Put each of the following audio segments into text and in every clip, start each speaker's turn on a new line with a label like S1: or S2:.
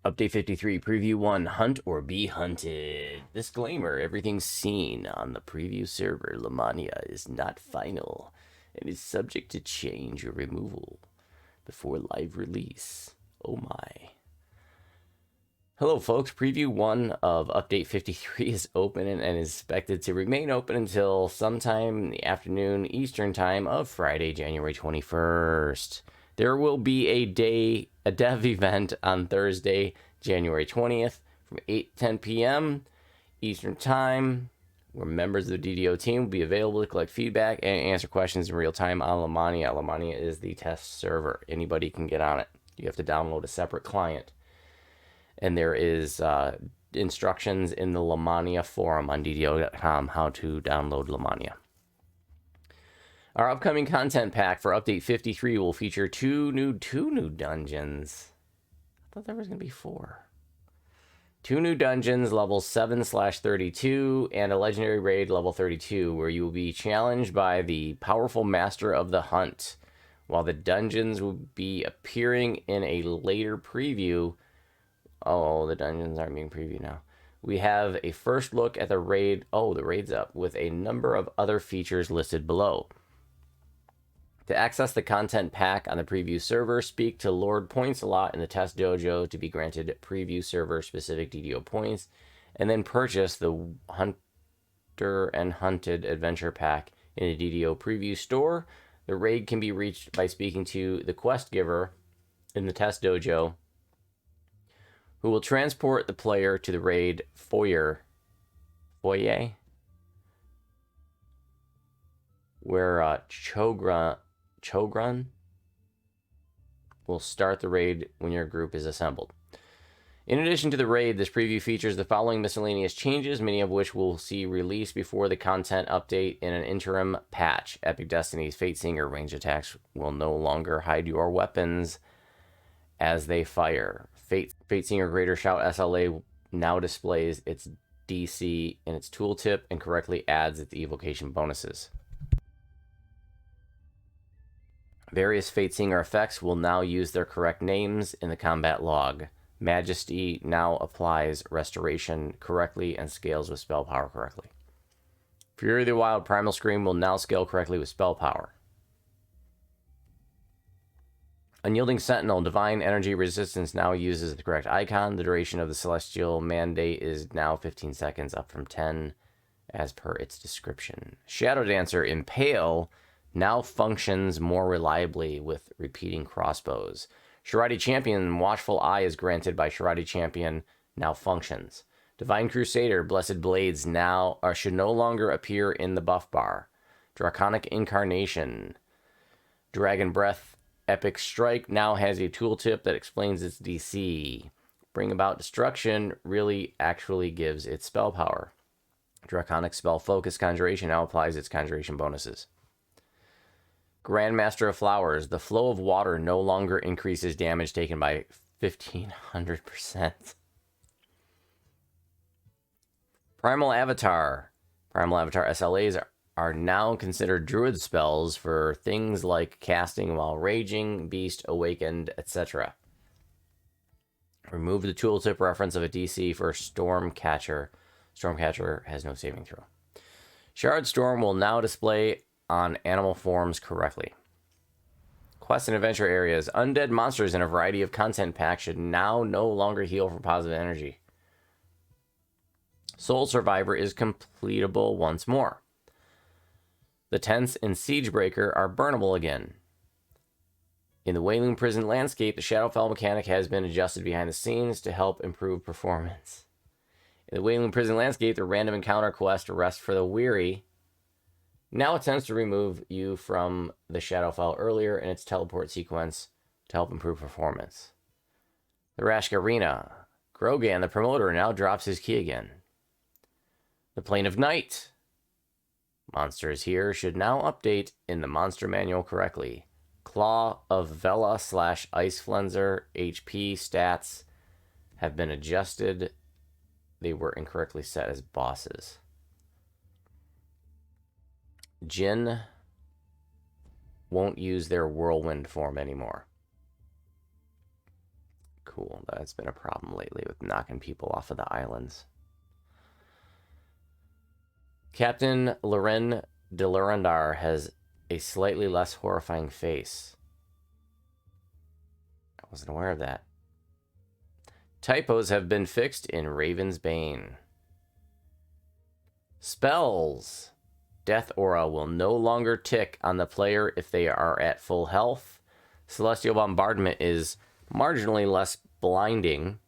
S1: Update 53, Preview 1, Hunt or Be Hunted. Disclaimer, everything seen on the preview server, Lamania, is not final and is subject to change or removal before live release. Oh my. Hello folks, Preview 1 of Update 53 is open and is expected to remain open until sometime in the afternoon Eastern Time of Friday, January 21st. There will be a dev event on Thursday, January 20th from 8 to 10 p.m. Eastern Time, where members of the DDO team will be available to collect feedback and answer questions in real time on Lamania. Lamania is the test server. Anybody can get on it. You have to download a separate client. And there is instructions in the Lamania forum on DDO.com how to download Lamania. Our upcoming content pack for Update 53 will feature two new dungeons. I thought there was going to be 4. 2 new dungeons, levels 7/32, and a legendary raid level 32, where you will be challenged by the powerful master of the hunt. While the dungeons will be appearing in a later preview. Oh, the dungeons aren't being previewed now. We have a first look at the raid. Oh, the raid's up with a number of other features listed below. To access the content pack on the preview server, speak to Lord Points-A-Lot in the test dojo to be granted preview server specific DDO points, and then purchase the Hunter and Hunted adventure pack in the DDO preview store. The raid can be reached by speaking to the quest giver in the test dojo, who will transport the player to the raid foyer, where Chogrun will start the raid when your group is assembled. In addition to the raid, this preview features the following miscellaneous changes, many of which we'll see released before the content update in an interim patch. Epic Destiny's Fate Singer range attacks will no longer hide your weapons as they fire. Fate Singer Greater Shout SLA now displays its DC in its tooltip and correctly adds its evocation bonuses. Various Fate Singer effects will now use their correct names in the combat log. Majesty now applies restoration correctly and scales with spell power correctly. Fury of the Wild Primal Scream will now scale correctly with spell power. Unyielding Sentinel Divine Energy Resistance now uses the correct icon. The duration of the Celestial Mandate is now 15 seconds, up from 10 as per its description. Shadow Dancer Impale now functions more reliably with repeating crossbows. Shirati Champion Watchful Eye is granted by Shirati Champion, now functions. Divine Crusader Blessed Blades now should no longer appear in the buff bar. Draconic Incarnation Dragon Breath Epic Strike now has a tooltip that explains its DC. Bring About Destruction really actually gives its spell power. Draconic Spell Focus Conjuration now applies its conjuration bonuses. Grandmaster of Flowers. The flow of water no longer increases damage taken by 1,500%. Primal Avatar. Primal Avatar SLAs are now considered druid spells for things like casting while raging, beast, awakened, etc. Remove the tooltip reference of a DC for Stormcatcher. Stormcatcher has no saving throw. Shard Storm will now display on animal forms correctly. Quest and adventure areas. Undead monsters in a variety of content packs should now no longer heal for positive energy. Soul Survivor is completable once more. The tents in Siegebreaker are burnable again. In the Wailing Prison landscape, the Shadowfell mechanic has been adjusted behind the scenes to help improve performance. In the Wailing Prison landscape, the random encounter quest Rest for the Weary now attempts to remove you from the Shadowfell earlier in its teleport sequence to help improve performance. The Rashk Arena. Grogan, the promoter, now drops his key again. The Plane of Night. Monsters here should now update in the monster manual correctly. Claw of Vela / Ice Flenser HP stats have been adjusted. They were incorrectly set as bosses. Jinn won't use their whirlwind form anymore. Cool. removal. That's been a problem lately with knocking people off of the islands. Captain Loren de Lorendar has a slightly less horrifying face. I wasn't aware of that. Typos have been fixed in Raven's Bane. Spells. Death Aura will no longer tick on the player if they are at full health. Celestial Bombardment is marginally less blinding.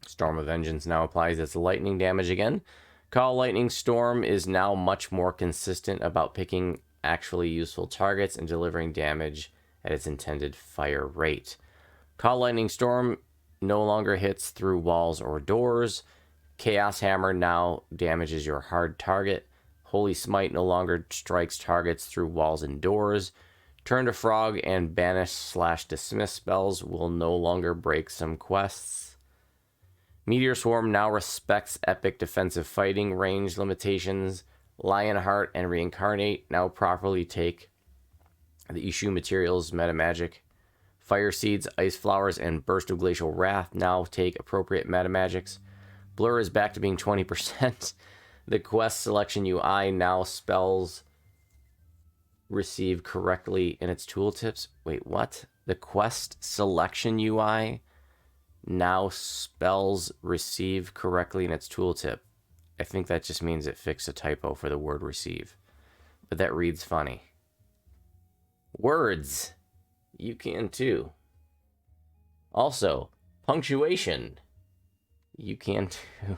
S1: Storm of Vengeance now applies its lightning damage again. Call Lightning Storm is now much more consistent about picking actually useful targets and delivering damage at its intended fire rate. Call Lightning Storm no longer hits through walls or doors. Chaos Hammer now damages your hard target. Holy Smite no longer strikes targets through walls and doors. Turn to Frog and Banish/Dismiss spells will no longer break some quests. Meteor Swarm now respects epic defensive fighting range limitations. Lionheart and Reincarnate now properly take the issue materials meta magic. Fire Seeds, Ice Flowers, and Burst of Glacial Wrath now take appropriate meta magics. Blur is back to being 20%. The quest selection UI now spells receive correctly in its tooltips. Wait, what? The quest selection UI now spells receive correctly in its tooltip. I think that just means it fixed a typo for the word receive. But that reads funny. Words. You can too. Also, punctuation. You can too.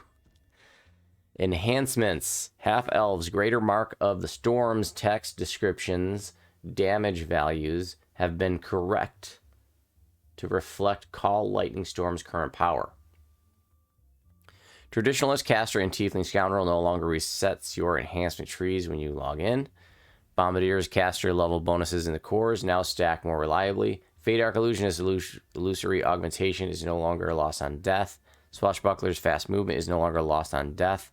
S1: Enhancements. Half-Elves, Greater Mark of the Storm's text descriptions, damage values have been correct to reflect Call Lightning Storm's current power. Traditionalist Caster and Tiefling Scoundrel no longer resets your enhancement trees when you log in. Bombardier's caster level bonuses in the cores now stack more reliably. Fade Arc Illusionist Illusory Augmentation is no longer lost on death. Swashbuckler's fast movement is no longer lost on death.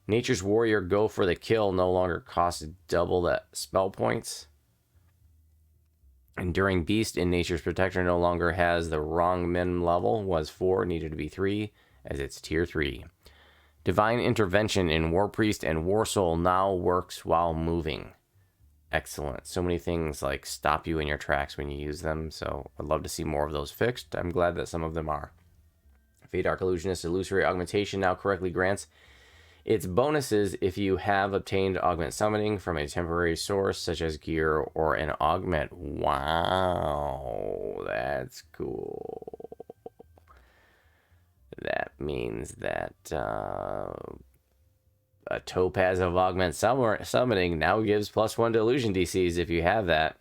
S1: Nature's Warrior Go for the Kill no longer costs double the spell points. Enduring Beast in Nature's Protector no longer has the wrong min level, was 4, needed to be 3, as it's tier 3. Divine Intervention in War Priest and War Soul now works while moving. Excellent. So many things like stop you in your tracks when you use them, so I'd love to see more of those fixed. I'm glad that some of them are. Fade Arc Illusionist Illusory Augmentation now correctly grants its bonuses if you have obtained Augment Summoning from a temporary source, such as gear or an augment. Wow, that's cool. That means that a Topaz of Augment Summoning now gives +1 to illusion DCs if you have that.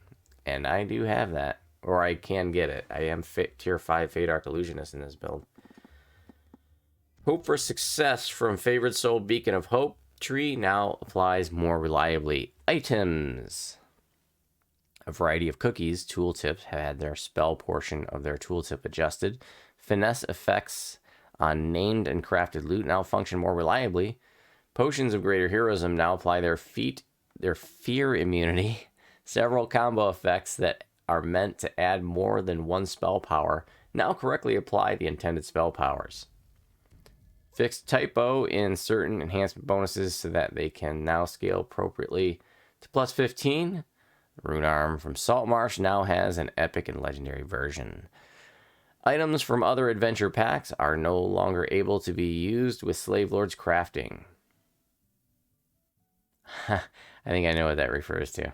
S1: And I do have that. Or I can get it. I am tier 5 Fade Arc Illusionist in this build. Hope for Success from Favored Soul Beacon of Hope tree now applies more reliably. Items. A variety of cookies, tooltips, have had their spell portion of their tooltip adjusted. Finesse effects on named and crafted loot now function more reliably. Potions of Greater Heroism now apply their fear immunity. Several combo effects that are meant to add more than one spell power now correctly apply the intended spell powers. Fixed typo in certain enhancement bonuses so that they can now scale appropriately to +15. Rune Arm from Saltmarsh now has an epic and legendary version. Items from other adventure packs are no longer able to be used with Slave Lord's crafting. I think I know what that refers to.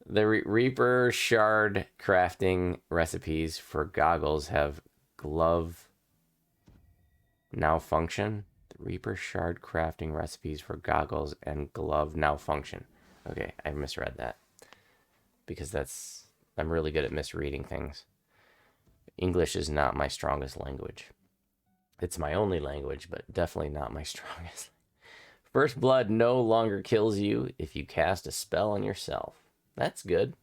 S1: The Reaper Shard crafting recipes for goggles have glove now function. The Reaper Shard crafting recipes for goggles and glove now function. Okay, I misread that. Because I'm really good at misreading things. English is not my strongest language. It's my only language, but definitely not my strongest. First Blood no longer kills you if you cast a spell on yourself. That's good.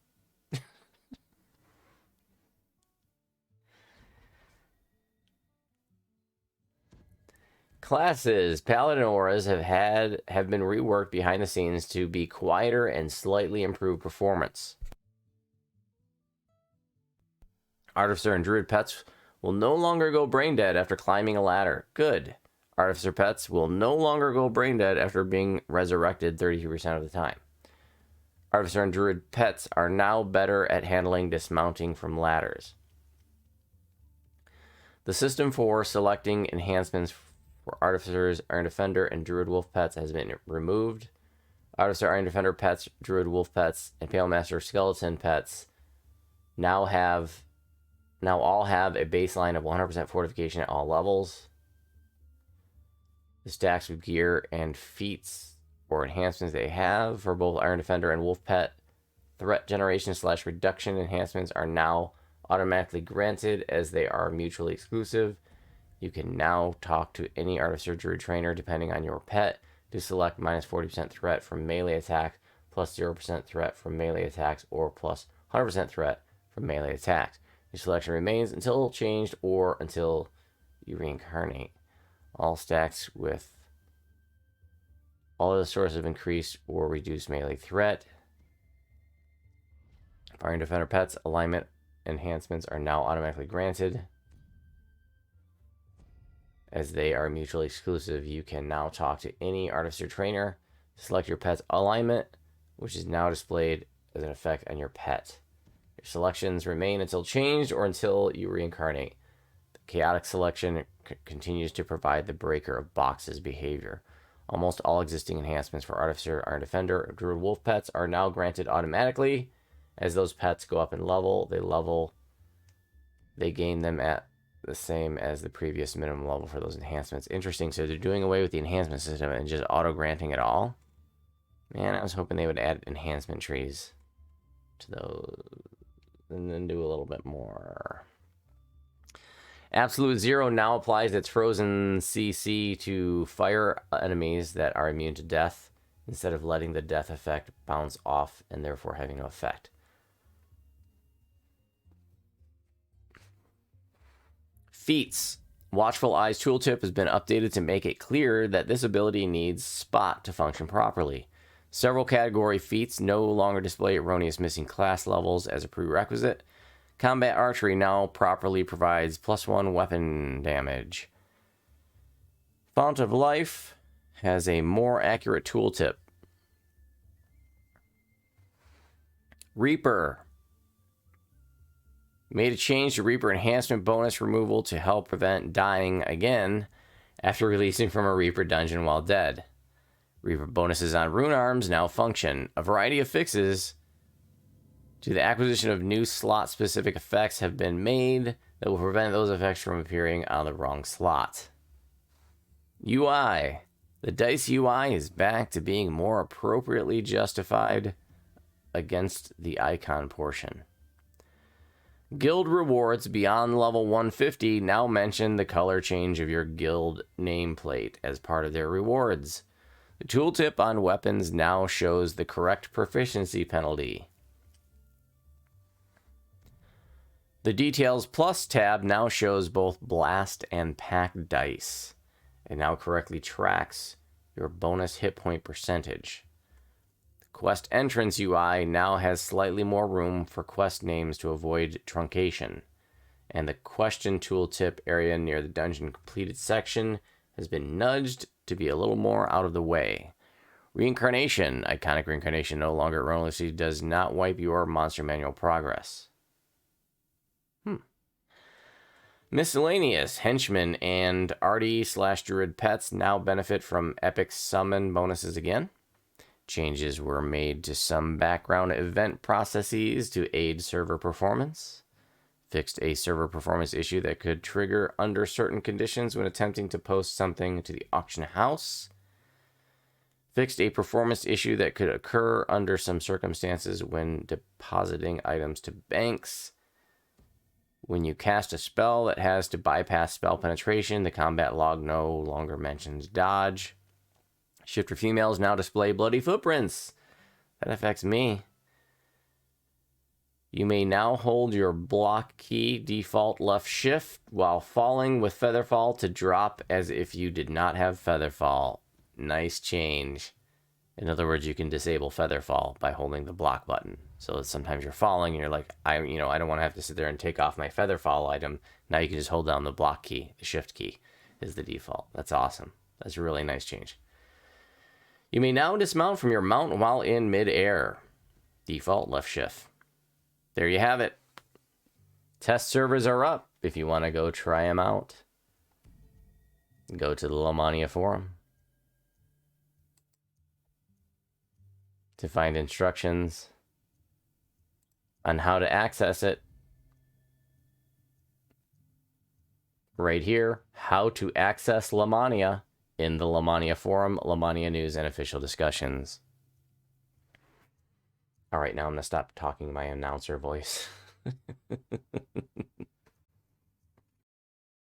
S1: Classes. Paladin auras have been reworked behind the scenes to be quieter and slightly improve performance. Artificer and Druid pets will no longer go brain dead after climbing a ladder. Good. Artificer pets will no longer go brain dead after being resurrected 32% of the time. Artificer and Druid pets are now better at handling dismounting from ladders. The system for selecting enhancements for Artificers, Iron Defender, and Druid Wolf pets has been removed. Artificer, Iron Defender pets, Druid Wolf pets, and Pale Master Skeleton pets now all have a baseline of 100% fortification at all levels. The stacks of gear and feats or enhancements they have for both Iron Defender and Wolf Pet threat generation / reduction enhancements are now automatically granted as they are mutually exclusive. You can now talk to any Artificer Druid trainer depending on your pet to select minus 40% threat from melee attacks, plus 0% threat from melee attacks, or plus 100% threat from melee attacks. Your selection remains until changed or until you reincarnate. All stacks with all other sources of increased or reduced melee threat. Iron Defender pets alignment enhancements are now automatically granted. As they are mutually exclusive, you can now talk to any Artificer trainer to select your pet's alignment, which is now displayed as an effect on your pet. Your selections remain until changed or until you reincarnate. The chaotic selection continues to provide the breaker of boxes behavior. Almost all existing enhancements for Artificer, Iron Defender, and Druid Wolf pets are now granted automatically. As those pets go up in level, they gain them at the same as the previous minimum level for those enhancements. Interesting. So they're doing away with the enhancement system and just auto-granting it all. Man, I was hoping they would add enhancement trees to those and then do a little bit more. Absolute Zero now applies its frozen CC to fire enemies that are immune to death, instead of letting the death effect bounce off and therefore having no effect. Feats. Watchful Eyes tooltip has been updated to make it clear that this ability needs Spot to function properly. Several category feats no longer display erroneous missing class levels as a prerequisite. Combat Archery now properly provides +1 weapon damage. Font of Life has a more accurate tooltip. Reaper made a change to Reaper enhancement bonus removal to help prevent dying again after releasing from a Reaper dungeon while dead. Reaper bonuses on rune arms now function. A variety of fixes to the acquisition of new slot-specific effects have been made that will prevent those effects from appearing on the wrong slot. UI. The DICE UI is back to being more appropriately justified against the icon portion. Guild rewards beyond level 150 now mention the color change of your guild nameplate as part of their rewards. The tooltip on weapons now shows the correct proficiency penalty. The Details Plus tab now shows both blast and pack dice. It now correctly tracks your bonus hit point percentage. Quest Entrance UI now has slightly more room for quest names to avoid truncation, and the question tooltip area near the dungeon completed section has been nudged to be a little more out of the way. Reincarnation, iconic reincarnation, no longer erroneously does not wipe your monster manual progress. Miscellaneous, Henchmen, and Artie/Druid pets now benefit from epic summon bonuses again. Changes were made to some background event processes to aid server performance. Fixed a server performance issue that could trigger under certain conditions when attempting to post something to the auction house. Fixed a performance issue that could occur under some circumstances when depositing items to banks. When you cast a spell that has to bypass spell penetration, the combat log no longer mentions dodge. Shifter females now display bloody footprints. That affects me. You may now hold your block key default left shift while falling with Featherfall to drop as if you did not have Featherfall. Nice change. In other words, you can disable Featherfall by holding the block button. So sometimes you're falling and you're like, I don't want to have to sit there and take off my feather fall item. Now you can just hold down the block key. The shift key is the default. That's awesome. That's a really nice change. You may now dismount from your mount while in midair. Default left shift. There you have it. Test servers are up if you want to go try them out. Go to the Lomania forum to find instructions on how to access it. Right here, how to access Lomania in the Lomania forum, Lomania news, and official discussions. All right, now I'm going to stop talking my announcer voice.